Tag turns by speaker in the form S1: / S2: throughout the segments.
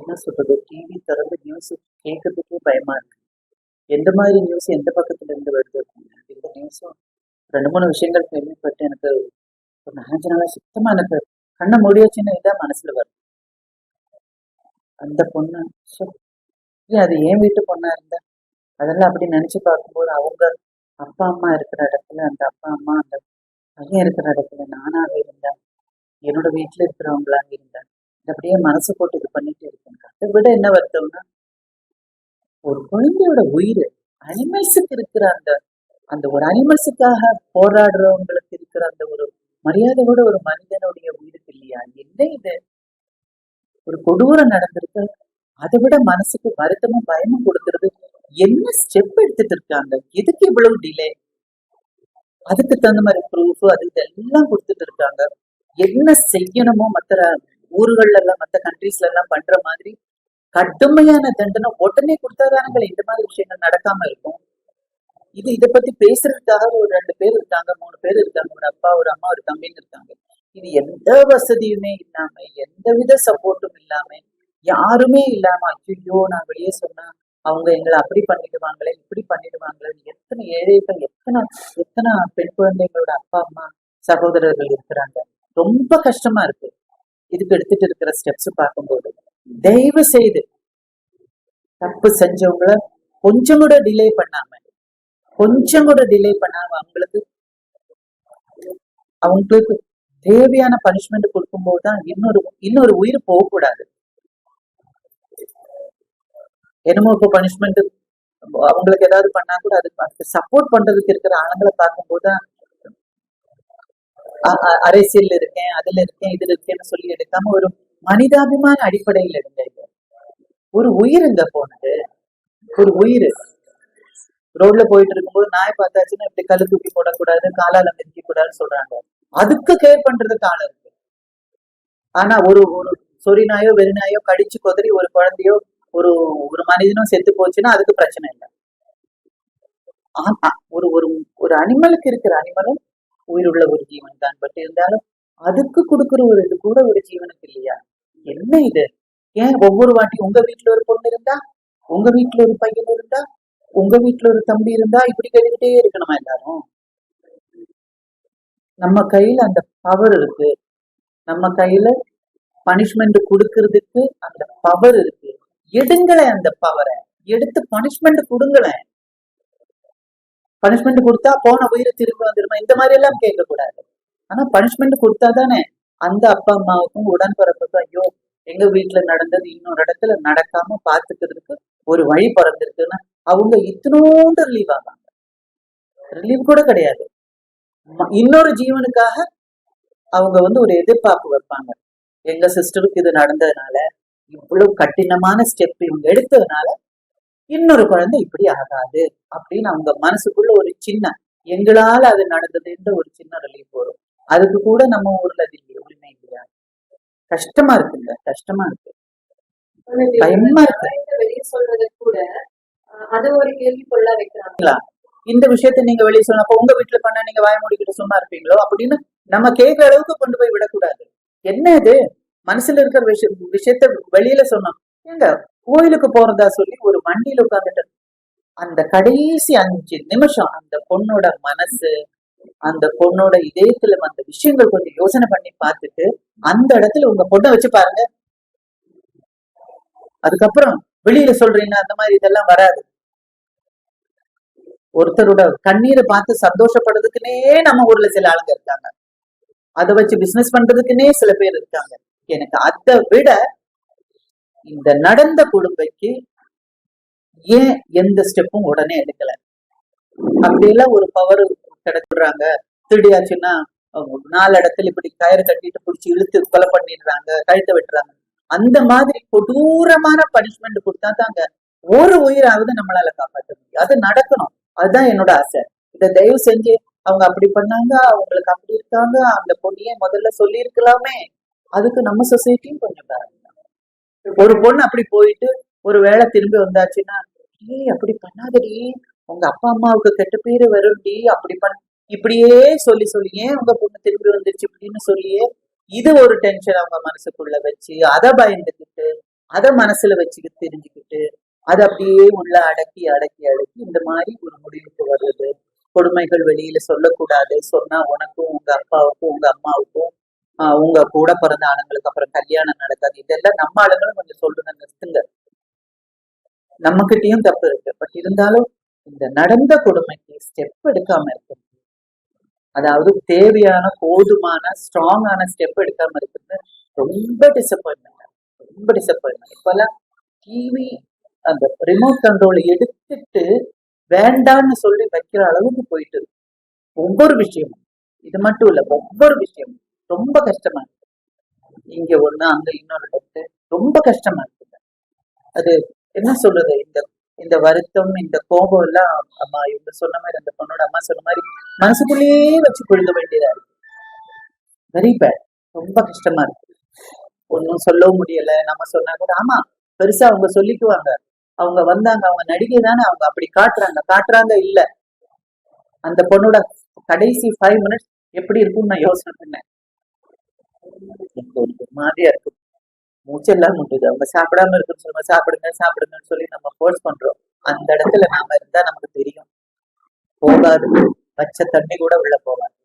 S1: என்ன சொல்றது, டிவி திறந்து நியூஸ் கேட்கறதுக்கே பயமா இருக்கு. எந்த மாதிரி நியூஸ் எந்த பக்கத்துல இருந்து வருது அப்படின்னு. இந்த நியூஸும் 2, 3 விஷயங்கள் கேள்விப்பட்டு எனக்கு ஒரு 4 நாளா சுத்தமா எனக்கு கண்ணை மூடியாச்சுன்னா இதான் மனசுல வருது. அந்த பொண்ணு ச்சே, ஏன் அது என் வீட்டு பொண்ணா இருந்தா அதெல்லாம் அப்படி நினைச்சு பார்க்கும்போது அவங்க அப்பா அம்மா இருக்கிற இடத்துல அந்த அப்பா அம்மா அந்த பையன் இருக்கிற இடத்துல நானாக இருந்தேன், என்னோட வீட்டுல இருக்கிறவங்களா இருந்தேன். இது அப்படியே மனசு போட்டு இது பண்ணிட்டு இருக்கேன். அதை விட என்ன வருத்தம்னா, ஒரு குழந்தையோட உயிர், அனிமல்ஸுக்கு இருக்கிற அந்த அந்த ஒரு அனிமல்ஸுக்காக போராடுறவங்களுக்கு இருக்கிற அந்த ஒரு மரியாதை கூட ஒரு மனிதனுடைய உயிருக்கு இல்லையா? என்ன இது, ஒரு கொடூரம் நடந்திருக்கு. அதை விட மனசுக்கு வருத்தமும் பயமும் கொடுக்கறது. என்ன ஸ்டெப் எடுத்துட்டு இருக்காங்க, எதுக்கு இவ்வளவு டிலே? அதுக்கு தகுந்த மாதிரி ப்ரூஃப் அது இதெல்லாம் கொடுத்துட்டு இருக்காங்க. என்ன செய்யணுமோ மற்ற ஊர்கள்ல எல்லாம் மற்ற கண்ட்ரீஸ்ல எல்லாம் பண்ற மாதிரி கடுமையான தண்டனை உடனே கொடுத்தாதானங்கள் இந்த மாதிரி விஷயங்கள் நடக்காம இருக்கும். இதை பத்தி பேசுறதுக்காக ஒரு 2 பேர் இருக்காங்க, 3 பேர் இருக்காங்க, ஒரு அப்பா ஒரு அம்மா ஒரு தம்பின்னு இருக்காங்க. இது எந்த வசதியுமே இல்லாம, எந்தவித சப்போர்ட்டும் இல்லாம, யாருமே இல்லாம, ஐயோ நான் வெளியே சொன்னா அவங்க எங்களை அப்படி பண்ணிடுவாங்களே இப்படி பண்ணிடுவாங்களே, எத்தனை ஏழைகள், எத்தனை எத்தனை பெண் குழந்தைங்களோட அப்பா அம்மா சகோதரர்கள் இருக்கிறாங்க. ரொம்ப கஷ்டமா இருக்கு இதுக்கு எடுத்துட்டு இருக்கிற ஸ்டெப்ஸ் பார்க்கும்போது. தயவு செய்து தப்பு செஞ்சவங்கள கொஞ்சம் கூட டிலே பண்ணாம அவங்களுக்கு தேவையான பனிஷ்மெண்ட் கொடுக்கும்போது தான் இன்னொரு உயிர் போகக்கூடாது. என்னமோ இப்போ பனிஷ்மெண்ட் அவங்களுக்கு ஏதாவது பண்ணா கூட அதுக்கு சப்போர்ட் பண்றதுக்கு இருக்கிற ஆளுங்களை பார்க்கும்போதுதான் அரசியல் இருக்கேன் அதுல இருக்கேன் இதுல இருக்கேன்னு சொல்லி எடுக்காம ஒரு மனிதாபிமான அடிப்படையில் எடுங்க. ஒரு உயிருங்க போனது, ஒரு உயிர். ரோட்ல போயிட்டு இருக்கும்போது நாய் பார்த்தாச்சுன்னா இப்படி கல்லு தூக்கி போடக்கூடாது, காலால மிதிக்க கூடாதுன்னு சொல்றாங்க. அதுக்கு கேர் பண்றதுக்கு ஆள் இருக்கு. ஆனா ஒரு ஒரு சொறி நாயோ வெறி நாயோ கடிச்சு கொதறி ஒரு குழந்தையோ ஒரு ஒரு மனிதனும் செத்து போச்சுன்னா அதுக்கு பிரச்சனை இல்லை. ஆனா ஒரு ஒரு ஒரு அனிமலுக்கு இருக்கிற அனிமலும் உயிருள்ள ஒரு ஜீவன் தான். பட் இருந்தாலும் அதுக்கு கொடுக்குற ஒரு இது கூட ஒரு ஜீவனுக்கு இல்லையா? என்ன இது? ஏன் ஒவ்வொரு வாட்டி உங்க வீட்டுல ஒரு பொண்ணு இருந்தா, உங்க வீட்டுல ஒரு பையன் இருந்தா, உங்க வீட்டுல ஒரு தம்பி இருந்தா இப்படி கேட்டுக்கிட்டே இருக்கணுமா எல்லாரும்? நம்ம கையில அந்த பவர் இருக்கு, நம்ம கையில பனிஷ்மெண்ட் கொடுக்கறதுக்கு அந்த பவர் இருக்கு. எடுங்களேன், அந்த பவரை எடுத்து பனிஷ்மெண்ட் கொடுங்களேன். பனிஷ்மெண்ட் கொடுத்தா போன உயிரை திரும்ப வந்துருமா இந்த மாதிரி எல்லாம் கேட்க கூடாது. ஆனா பனிஷ்மெண்ட் கொடுத்தாதானே அந்த அப்பா அம்மாவுக்கும் உடன்பிறப்புக்கும் ஐயோ எங்க வீட்டுல நடந்தது இன்னொரு இடத்துல நடக்காம பாத்துக்கிறதுக்கு ஒரு வழி பிறந்திருக்குன்னா அவங்க இத்தனோண்டு ரிலீவ் ஆவாங்க. ரிலீவ் கூட கிடையாது, இன்னொரு ஜீவனுக்காக அவங்க ஒரு எதிர்பார்ப்பு வைப்பாங்க. எங்க சிஸ்டருக்கு இது நடந்ததுனால, இவ்வளவு கடினமான ஸ்டெப் இவங்க எடுத்ததுனால இன்னொரு குழந்தை இப்படி ஆகாது அப்படின்னு அவங்க மனசுக்குள்ள ஒரு சின்ன, எங்களால அது நடந்ததுன்ற ஒரு சின்ன ரிலீஃப் வரும். அதுக்கு கூட நம்ம ஊர்ல அது உரிமை இல்லையா? கஷ்டமா இருக்குங்க, கஷ்டமா இருக்கு, பயமா இருக்கு. வெளியே சொல்றது கூட அது ஒரு கேள்விக்குள்ள வைக்கிறாங்களா? இந்த விஷயத்த நீங்க வெளியே சொன்ன அப்ப உங்க வீட்டுல பண்ண நீங்க வாய மூடிக்கிட்டு சும்மா இருப்பீங்களோ அப்படின்னு நம்ம கேட்கிற அளவுக்கு கொண்டு போய் விடக்கூடாது. என்ன இது, மனசுல இருக்கிற விஷயத்த வெளியில சொன்னோம். எங்க கோயிலுக்கு போறதா சொல்லி ஒரு வண்டியில உட்காந்துட்டு அந்த கடைசி 5 நிமிஷம் அந்த பொண்ணோட மனசு, அந்த பொண்ணோட இதயத்துல அந்த விஷயங்கள் கொஞ்சம் யோசனை பண்ணி பார்த்துட்டு அந்த இடத்துல உங்க பொண்ணை வச்சு பாருங்க. அதுக்கப்புறம் வெளியில சொல்றீங்க அந்த மாதிரி இதெல்லாம் வராது. ஒருத்தரோட கண்ணீரை பார்த்து சந்தோஷப்படுறதுக்குன்னே நம்ம ஊர்ல சில ஆளுங்க இருக்காங்க, அதை வச்சு பிசினஸ் பண்றதுக்குன்னே சில பேர் இருக்காங்க. எனக்கு அதை விட இந்த நடந்த குடும்பைக்கு ஏன் எந்த ஸ்டெப்பும் உடனே எடுக்கல? அப்படியெல்லாம் ஒரு பவர் கிடைக்கிறாங்க. திருடியாச்சுன்னா 4 இடத்துல இப்படி கயிறு கட்டிட்டு பிடிச்சி இழுத்து கொலை பண்ணிடுறாங்க, கழுத்தை வெட்டுறாங்க. அந்த மாதிரி கொடூரமான பனிஷ்மெண்ட் கொடுத்தா தாங்க ஒரு உயிராவது நம்மளால காப்பாற்ற முடியும். அது நடக்கணும், அதுதான் என்னோட ஆசை. இதை தயவு செஞ்சு அவங்க அப்படி பண்ணாங்க, அவங்களுக்கு அப்படி இருக்காங்க, அந்த பொண்ணையே முதல்ல சொல்லி இருக்கலாமே. அதுக்கு நம்ம சொசைட்டியும் கொஞ்சம் பாருங்க. ஒரு பொண்ணு அப்படி போயிட்டு ஒரு வேளை திரும்பி வந்தாச்சுன்னா, அப்படி பண்ணாதடி, உங்க அப்பா அம்மாவுக்கு கெட்ட பேரு வரும்டி, அப்படி இப்படியே சொல்லி ஏன் உங்க பொண்ணு திரும்பி வந்துருச்சு இப்படின்னு சொல்லியே இது ஒரு டென்ஷன் அவங்க மனசுக்குள்ள வச்சு அதை பயந்துக்கிட்டு அதை மனசுல வச்சுக்கிட்டு தெரிஞ்சுக்கிட்டு அதை அப்படியே உள்ள அடக்கி அடக்கி அடக்கி இந்த மாதிரி ஒரு முடிவுக்கு வர்றது. கொடுமைகள் வெளியில சொல்லக்கூடாது, சொன்னா உனக்கும் உங்க அப்பாவுக்கும் உங்க அம்மாவுக்கும் உங்க கூட பிறந்த ஆளுங்களுக்கு அப்புறம் கல்யாணம் நடக்காது. இதெல்லாம் நம்ம ஆளுங்களும் கொஞ்சம் சொல்லுங்க, நிறுத்துங்க. நம்ம கிட்டயும் தப்பு இருக்கு. பட் இருந்தாலும் இந்த நடந்த கொடுமைக்கு ஸ்டெப் எடுக்காம இருக்கு, அதாவது தேவையான போதுமான ஸ்ட்ராங்கான ஸ்டெப் எடுக்காம இருக்குது ரொம்ப டிசப்பாயின்மெண்ட், ரொம்ப டிசப்பாயின்மெண்ட். இப்பெல்லாம் டிவி அந்த ரிமோட் கண்ட்ரோல் எடுத்துட்டு வேண்டாம்னு சொல்லி வைக்கிற அளவுக்கு போயிட்டு இருக்கு ஒவ்வொரு விஷயமும். இது மட்டும் இல்ல, ஒவ்வொரு விஷயமும் ரொம்ப கஷ்டமா இருக்கு. இங்க ஒண்ணு அங்க இன்னொரு இடத்து ரொம்ப கஷ்டமா இருக்குது. அது என்ன சொல்றது, இந்த இந்த வருத்தம் இந்த கோபம் எல்லாம் அம்மா இவங்க சொன்ன மாதிரி, அந்த பொண்ணோட அம்மா சொன்ன மாதிரி மனசுக்குள்ளேயே வச்சு கொழுக வேண்டியதா இருக்கு. வெரி பேட், ரொம்ப கஷ்டமா இருக்கு. ஒன்னும் சொல்லவும் முடியல. நம்ம சொன்னா கூட ஆமா பெருசா அவங்க சொல்லிக்குவாங்க, அவங்க வந்தாங்க, அவங்க நடிகை தானே, அவங்க அப்படி காட்டுறாங்க இல்ல. அந்த பொண்ணோட கடைசி 5 minutes எப்படி இருக்கும்னு நான் யோசனை பண்ணேன். ஒரு மாதிரியா இருக்கும், மூச்செல்லாம் முட்டுது. அவங்க சாப்பிடாம இருக்குன்னு சொல்லுங்க, சாப்பிடுங்கன்னு சொல்லி நம்ம ஃபோர்ஸ் பண்றோம். அந்த இடத்துல நாம இருந்தா நமக்கு தெரியும், போகாது, பச்சை தண்ணி கூட உள்ள போகாது.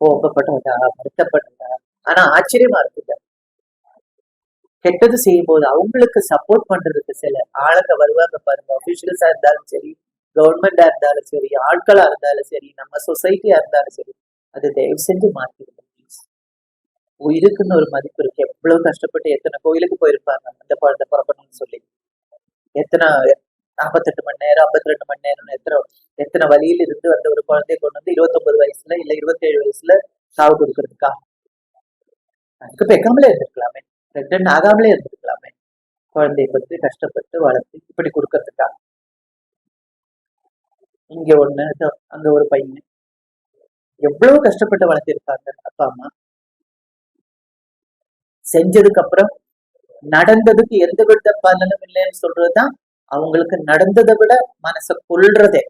S1: கோபப்பட்டதா, வருத்தப்பட்டதா. ஆனா ஆச்சரியமா இருக்குல்ல, கெட்டது செய்யும் போது அவங்களுக்கு சப்போர்ட் பண்றதுக்கு சில ஆளுங்க வருவாங்க பாருங்க. அபிஷியல்ஸா இருந்தாலும் சரி, கவர்மெண்டா இருந்தாலும் சரி, ஆட்களா இருந்தாலும் சரி, நம்ம சொசைட்டியா இருந்தாலும் சரி, அது தயவு செஞ்சு மாத்திடுங்க ப்ளீஸ். உயிருக்குன்னு ஒரு மதிப்பு இருக்கு. எவ்வளவு கஷ்டப்பட்டு எத்தனை கோயிலுக்கு போயிருப்பாங்க அந்த குழந்தை பிறக்கணும்னு சொல்லி, எத்தனை 48 மணி நேரம் 52 மணி நேரம் எத்தனை வழியில இருந்து வந்த ஒரு குழந்தைய கொண்டு வந்து 29 வயசுல இல்ல 27 வயசுல சாவு கொடுக்கறதுக்கா? அதுக்கு பெக்காமலே இருந்திருக்கலாமே, ரெண்டு ஆகாமலே இருந்திருக்கலாமே. குழந்தைய பத்தி கஷ்டப்பட்டு வளர்த்து இப்படி கொடுக்கறதுக்கா? இங்க ஒண்ணு அங்க ஒரு பையன், எவ்வளவு கஷ்டப்பட்டு வளர்த்திருப்பாங்க அப்பா அம்மா. செஞ்சதுக்கு அப்புறம் நடந்ததுக்கு எந்த விட பலனும் இல்லைன்னு சொல்றதுதான் அவங்களுக்கு நடந்ததை விட மனசை கொள்றதே.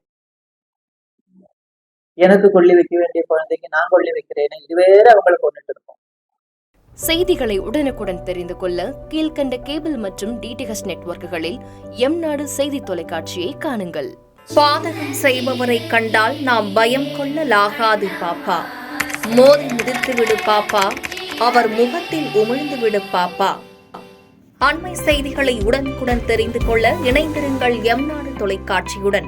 S1: எனக்கு கொள்ளி வைக்க வேண்டிய குழந்தைக்கு நான் கொள்ளி வைக்கிறேன்னு இது வேற அவங்களை கொண்டுட்டு இருக்கோம்.
S2: செய்திகளை உடனுக்குடன் தெரிந்து கொள்ள கீழ்கண்ட கேபிள் மற்றும் டிடிஹெச் நெட்வொர்க்குகளில் எம்நாடு செய்தி தொலைக்காட்சியை காணுங்கள்.
S3: பாதகம் செய்பவரை கண்டால் நாம் பயம் கொள்ளலாகாது பாப்பா. மோதி மிதித்துவிடு பாப்பா, அவர் முகத்தில் உமிழ்ந்துவிடு பாப்பா. அண்மை செய்திகளை உடனுக்குடன் தெரிந்து கொள்ள இணைந்திருங்கள் எம்நாடு தொலைக்காட்சியுடன்.